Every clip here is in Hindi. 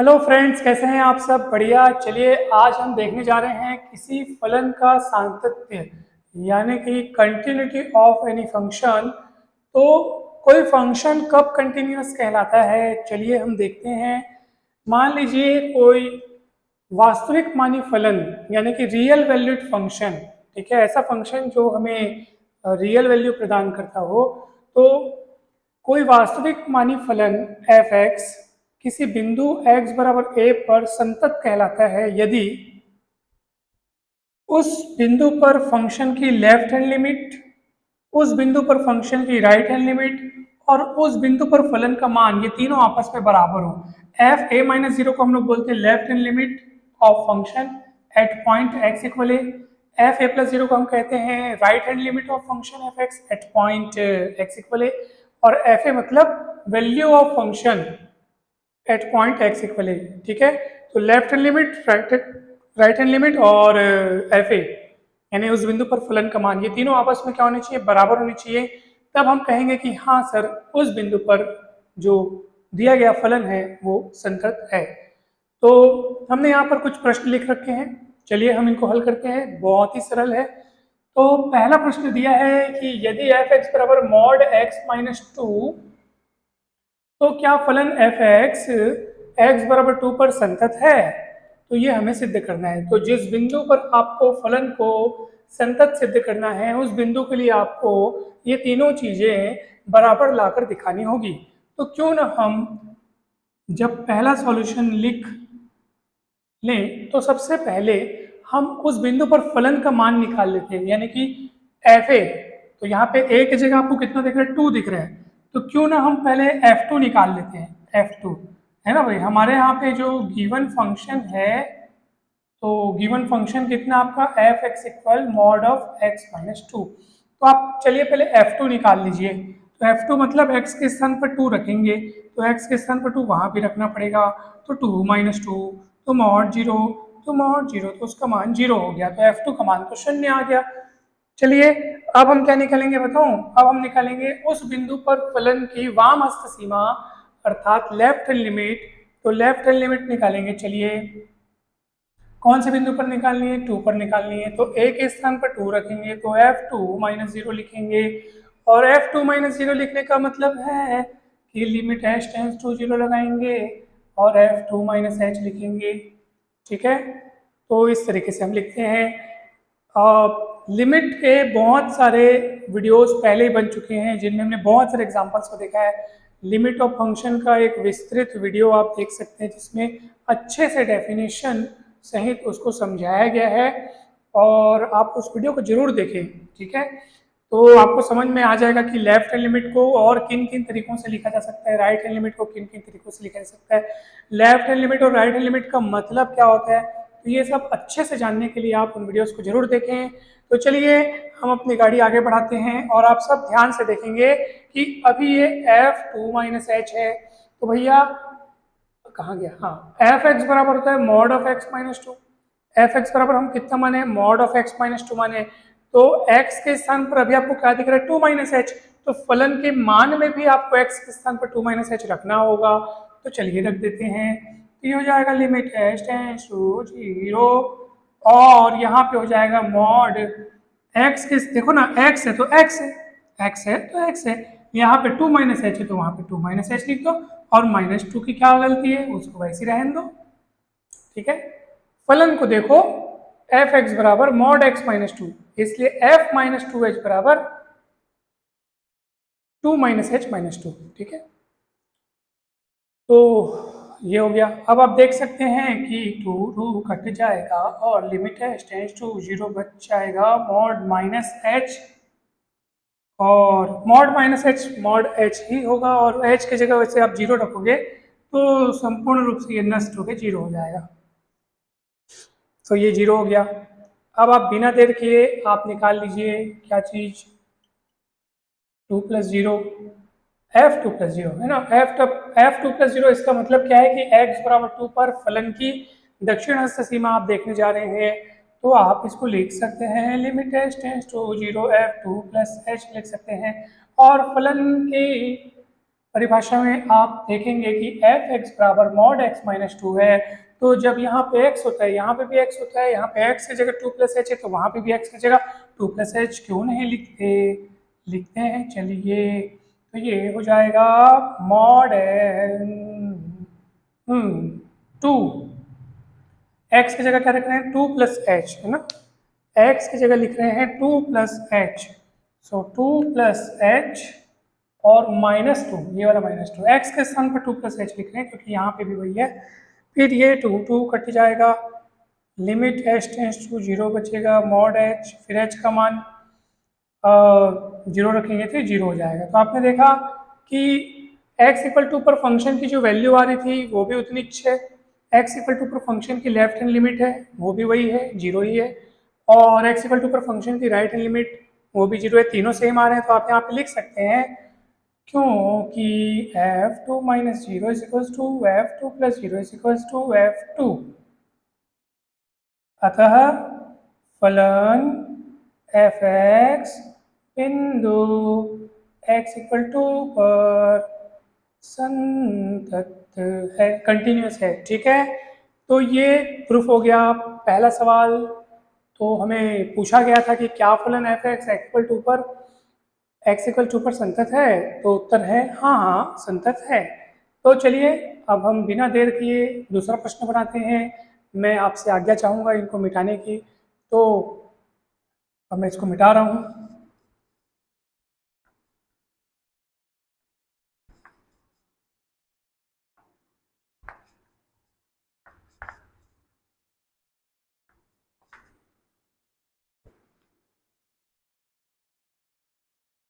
हेलो फ्रेंड्स, कैसे हैं आप सब? बढ़िया। चलिए आज हम देखने जा रहे हैं किसी फलन का सातत्य यानी कि कंटिन्यूटी ऑफ एनी फंक्शन। तो कोई फंक्शन कब कंटिन्यूअस कहलाता है, चलिए हम देखते हैं। मान लीजिए कोई वास्तविक मानी फलन यानी कि रियल वैल्यूड फंक्शन, ठीक है, ऐसा फंक्शन जो हमें रियल वैल्यू प्रदान करता हो। तो कोई वास्तविक मानी फलन एफ एक्स किसी बिंदु x बराबर a पर संतत कहलाता है यदि उस बिंदु पर फंक्शन की लेफ्ट हैंड लिमिट, उस बिंदु पर फंक्शन की राइट हैंड लिमिट और उस बिंदु पर फलन का मान, ये तीनों आपस में बराबर हो। एफ ए माइनस जीरो को हम लोग बोलते हैं left hand limit of function at point x equal a. F a plus zero को हम कहते हैं right hand limit of function f x at point x equal a. और एफ ए मतलब value of function at point x equal a. ठीक है, तो left hand limit, right hand limit और एफ ए यानी उस बिंदु पर फलन का मान, ये तीनों आपस में क्या होने चाहिए? बराबर होने चाहिए। तब हम कहेंगे कि हाँ सर, उस बिंदु पर जो दिया गया फलन है वो संतत है। तो हमने यहाँ पर कुछ प्रश्न लिख रखे हैं, चलिए हम इनको हल करते हैं। बहुत ही सरल है। तो पहला प्रश्न दिया है कि यदि एफ एक्स बराबर मॉड एक्स माइनस टू, तो क्या फलन एफ एक्स एक्स बराबर टू पर संतत है? तो ये हमें सिद्ध करना है। तो जिस बिंदु पर आपको फलन को संतत सिद्ध करना है, उस बिंदु के लिए आपको ये तीनों चीजें बराबर लाकर दिखानी होगी। तो क्यों ना हम जब पहला सॉल्यूशन लिख लें तो सबसे पहले हम उस बिंदु पर फलन का मान निकाल लेते हैं, यानी कि एफ ए। तो यहाँ पे ए की जगह आपको कितना दिख रहा है? 2 दिख रहा है। तो क्यों ना हम पहले F2 निकाल लेते हैं। F2 है ना भाई, हमारे यहाँ पे जो गिवन फंक्शन है, तो गिवन फंक्शन कितना आपका? F x equal mod of x minus two. तो आप चलिए पहले F2 निकाल लीजिए। तो F2 मतलब x के स्थान पर 2 रखेंगे, तो x के स्थान पर 2 वहाँ भी रखना पड़ेगा। तो 2 माइनस टू तो मॉड जीरो, तो मॉड जीरो, तो उसका मान 0 हो गया। तो F2 का मान तो 0 आ गया। चलिए अब हम क्या निकालेंगे बताऊं? अब हम निकालेंगे उस बिंदु पर फलन की वामहस्त सीमा अर्थात लेफ्ट हैंड लिमिट। तो लेफ्ट हैंड लिमिट निकालेंगे। चलिए कौन से बिंदु पर निकालनी है? 2 पर निकालनी है। तो a के स्थान पर 2 रखेंगे, तो F2 माइनस जीरो लिखेंगे। और F2 माइनस जीरो लिखने का मतलब है कि लिमिट h टेंस टू 0 लगाएंगे और F2 माइनस h लिखेंगे। ठीक है, तो इस तरीके से हम लिखते हैं। लिमिट के बहुत सारे वीडियोस पहले ही बन चुके हैं जिनमें हमने बहुत सारे एग्जांपल्स को देखा है। लिमिट ऑफ फंक्शन का एक विस्तृत वीडियो आप देख सकते हैं जिसमें अच्छे से डेफिनेशन सहित उसको समझाया गया है, और आप उस वीडियो को जरूर देखें। ठीक है, तो आपको समझ में आ जाएगा कि लेफ्ट हैंड लिमिट को और किन किन तरीकों से लिखा जा सकता है, राइट हैंड लिमिट को किन किन तरीकों से लिखा जा सकता है, लेफ्ट हैंड लिमिट और राइट हैंड लिमिट का मतलब क्या होता है। तो ये सब अच्छे से जानने के लिए आप उन वीडियोस को जरूर देखें। तो चलिए हम अपनी गाड़ी आगे बढ़ाते हैं और आप सब ध्यान से देखेंगे कि अभी ये F2 माइनस एच है। तो भैया कहाँ गया? हाँ, एफ एक्स बराबर होता है mod of x minus two. F x बराबर हम कितना माने? Mod of x minus two माने। तो x के स्थान पर अभी आपको क्या दिख रहा है? 2 माइनस एच। तो फलन के मान में भी आपको x के स्थान पर 2 माइनस एच रखना होगा। तो चलिए रख देते हैं। तो ये हो जाएगा लिमिट h टेंड्स टू 0, और यहाँ पे हो जाएगा मॉड x के, देखो ना x है तो x है, x है तो x है। यहाँ पे 2 माइनस एच है तो वहाँ पे 2 माइनस एच लिख दो, और माइनस टू की क्या गलती है उसको वैसे रहने दो। ठीक है, फलन को देखो, एफ एक्स बराबर मॉड एक्स माइनस टू, इसलिए एफ माइनस टू एच बराबर 2 माइनस एच माइनस टू। ठीक है, तो ये हो गया। अब आप देख सकते हैं कि 2 कट जाएगा और लिमिट है टेंड्स टू 0 बच जाएगा मॉड माइनस एच, और mod minus h mod h ही होगा, और एच की जगह वैसे आप 0 रखोगे तो संपूर्ण रूप से ये नष्ट होकर 0 हो जाएगा। तो ये 0 हो गया। अब आप बिना देर किए आप निकाल लीजिए क्या चीज? 2 plus zero, F2 plus zero है ना। F2 प्लस जीरो, इसका मतलब क्या है कि x बराबर 2 पर फलन की दक्षिण हस्त सीमा आप देखने जा रहे हैं। तो आप इसको लिख सकते हैं limit h tends to 0 F2 plus h लिख सकते हैं। और फलन की परिभाषा में आप देखेंगे कि एफ एक्स बराबर मॉड एक्स माइनस टू है, तो जब यहाँ पे x होता है यहाँ पे भी x होता है, यहाँ पे x की जगह टू प्लस एच है तो वहाँ पे भी x की जगह टू प्लस एच क्यों नहीं लिखते, लिखते हैं। चलिए तो ये हो जाएगा मॉड टू, x की जगह क्या रख रहे हैं टू प्लस एच है ना, x की जगह लिख रहे हैं टू प्लस एच, सो टू प्लस एच और माइनस टू, ये वाला माइनस टू, एक्स के स्थान पर टू प्लस एच लिख रहे हैं क्योंकि यहाँ पे भी वही है। फिर ये टू टू कट जाएगा, limit h tends to zero बचेगा, मॉड एच, फिर एच का मान जीरो रखेंगे तो जीरो हो जाएगा। तो आपने देखा कि x इक्वल टू पर फंक्शन की जो वैल्यू आ रही थी वो भी उतनी है, x इक्वल टू पर फंक्शन की लेफ्ट हैंड लिमिट है वो भी वही है, जीरो ही है, और x इक्वल टू पर फंक्शन की राइट हैंड लिमिट वो भी जीरो है, तीनों सेम आ रहे हैं। तो आप यहाँ पे लिख सकते हैं क्योंकि f2 minus zero is equals to f2 plus zero is equals to f2, अतः फलन fx बिंदु x इक्वल टू पर संतत है, कंटिन्यूस है। ठीक है, तो ये प्रूफ हो गया। पहला सवाल तो हमें पूछा गया था कि क्या फलन fx इक्वल टू पर x इक्वल टू पर संतत है, तो उत्तर है हाँ हाँ संतत है। तो चलिए अब हम बिना देर किए दूसरा प्रश्न बनाते हैं। मैं आपसे आज्ञा चाहूँगा इनको मिटाने की, तो अब मैं इसको मिटा रहा हूँ।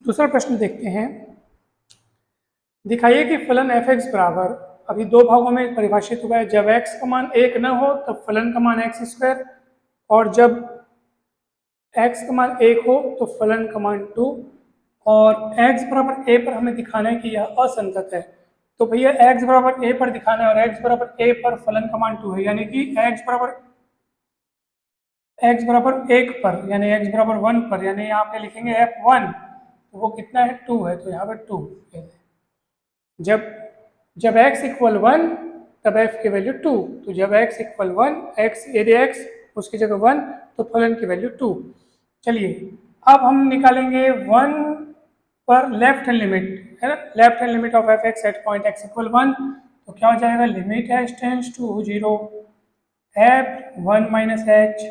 दूसरा प्रश्न देखते हैं। दिखाइए कि फलन एफ एक्स बराबर, अभी दो भागों में परिभाषित हुआ है, जब x का मान एक न हो तब फलन का मान एक्स स्क्वायर, और जब x का मान एक हो तो फलन का मान टू, और x बराबर a पर हमें दिखाना है कि यह असंतत है। तो भैया x बराबर a पर दिखाना है और x बराबर a पर फलन का मान टू है, यानी कि x बराबर एक पर, यानी x बराबर वन पर, यानी यहाँ पे लिखेंगे f1, तो वो कितना है टू है, तो यहाँ पर टू। जब जब x इक्वल वन तब f की वैल्यू टू, तो जब x इक्वल वन, x यदि x उसकी जगह वन तो फलन की वैल्यू टू। चलिए अब हम निकालेंगे वन पर लेफ्ट हैंड लिमिट है ना, left hand limit of f x at point x equal one, तो क्या हो जाएगा limit h tends to zero f one minus h,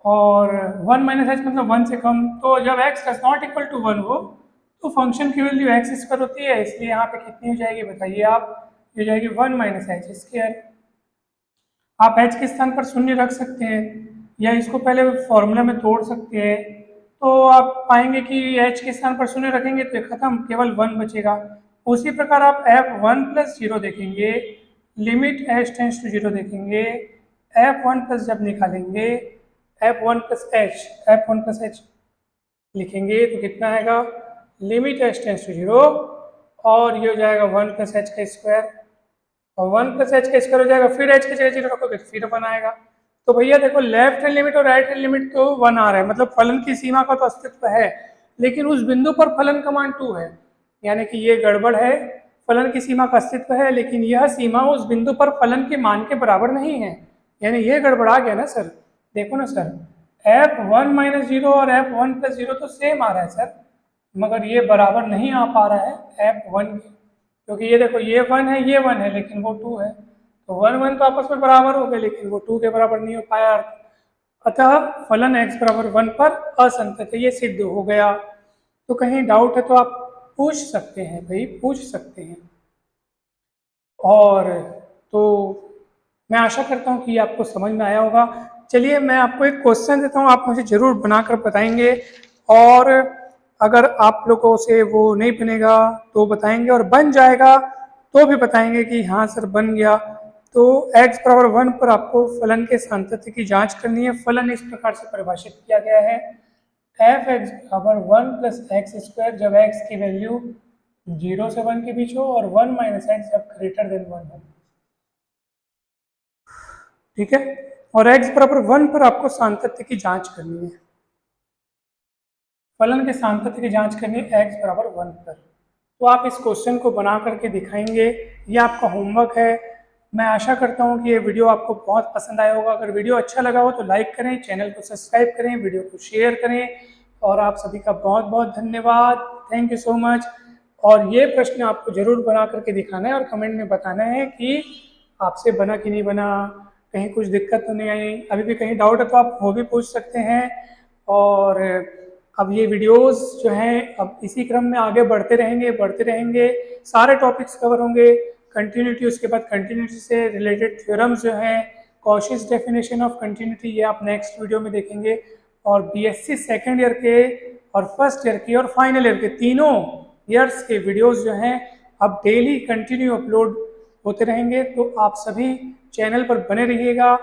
और वन माइनस एच मतलब वन से कम, तो जब x does not equal to one हो तो फंक्शन की वैल्यू एक्स स्क्वायर होती है, इसलिए यहाँ पे कितनी हो जाएगी बताइए आप, ये हो जाएगी वन माइनस एच स्क्वायर। आप h के स्थान पर शून्य रख सकते हैं या इसको पहले फॉर्मूला में तोड़ सकते हैं, तो आप पाएंगे कि h के स्थान पर शून्य रखेंगे तो खत्म, केवल वन बचेगा। उसी प्रकार आप f1 प्लस जीरो देखेंगे, limit h tends to zero देखेंगे, f1 प्लस जब निकालेंगे f1 प्लस h लिखेंगे तो कितना आएगा, limit h tends to zero, और ये हो जाएगा वन प्लस एच का स्क्वायर, और वन प्लस एच का स्क्वायर हो जाएगा, फिर एच की जगह जीरो रखोगे तो फिर वन आएगा। तो भैया देखो लेफ्ट हैंड लिमिट और राइट हैंड लिमिट तो वन आ रहा है, मतलब फलन की सीमा का तो अस्तित्व है, लेकिन उस बिंदु पर फलन का मान टू है, यानी कि ये गड़बड़ है। फलन की सीमा का अस्तित्व है लेकिन यह सीमा उस बिंदु पर फलन के मान के बराबर नहीं है, यानी ये गड़बड़ा गया ना सर। देखो ना sir, F one minus zero और एफ वन प्लस जीरो तो सेम आ रहा है सर, मगर ये बराबर नहीं आ पा रहा है एफ वन के, क्योंकि ये देखो ये वन है ये वन है लेकिन वो टू है, तो वन वन तो आपस में बराबर हो गए लेकिन वो टू के बराबर नहीं हो पाया, अतः फलन x बराबर वन पर असंतत है, ये सिद्ध हो गया। तो कहीं डाउट है तो आप पूछ सकते हैं भाई, पूछ सकते हैं। और तो मैं आशा करता हूँ कि आपको समझ में आया होगा। चलिए मैं आपको एक क्वेश्चन देता हूँ, आप मुझे जरूर बनाकर बताएंगे, और अगर आप लोगों से वो नहीं बनेगा तो बताएंगे, और बन जाएगा तो भी बताएंगे कि हाँ सर बन गया। तो x बराबर वन पर आपको फलन के सातत्य की जांच करनी है। फलन इस प्रकार से परिभाषित किया गया है, एफ एक्स बराबर वन प्लस एक्स स्क्वायर जब x की वैल्यू जीरो से वन के बीच हो और वन माइनस एक्स जब ग्रेटर देन वन हो। ठीक है, और x बराबर वन पर आपको सातत्य की जांच करनी है, फलन के सातत्य की जांच करनी है x बराबर वन पर। तो आप इस क्वेश्चन को बना करके दिखाएंगे। ये आपका होमवर्क है। मैं आशा करता हूँ कि ये वीडियो आपको बहुत पसंद आया होगा। अगर वीडियो अच्छा लगा हो तो लाइक करें, चैनल को सब्सक्राइब करें, वीडियो को शेयर करें। और आप सभी का बहुत बहुत धन्यवाद। Thank you so much. और ये प्रश्न आपको जरूर बना करके दिखाना है और कमेंट में बताना है कि आपसे बना कि नहीं बना, कहीं कुछ दिक्कत तो नहीं आई, अभी भी कहीं डाउट है तो आप वो भी पूछ सकते हैं। और अब ये वीडियोस जो हैं अब इसी क्रम में आगे बढ़ते रहेंगे, सारे टॉपिक्स कवर होंगे। कंटिन्यूटी, उसके बाद कंटिन्यूटी से रिलेटेड थ्योरम्स जो हैं, कॉशीज डेफिनेशन ऑफ कंटिन्यूटी, ये आप नेक्स्ट वीडियो में देखेंगे। और बीएससी सेकेंड ईयर के और फर्स्ट ईयर के और फाइनल ईयर के तीनों ईयर्स के वीडियोस जो हैं अब डेली कंटिन्यू अपलोड होते रहेंगे। तो आप सभी चैनल पर बने रहिएगा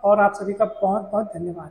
और आप सभी का बहुत बहुत धन्यवाद।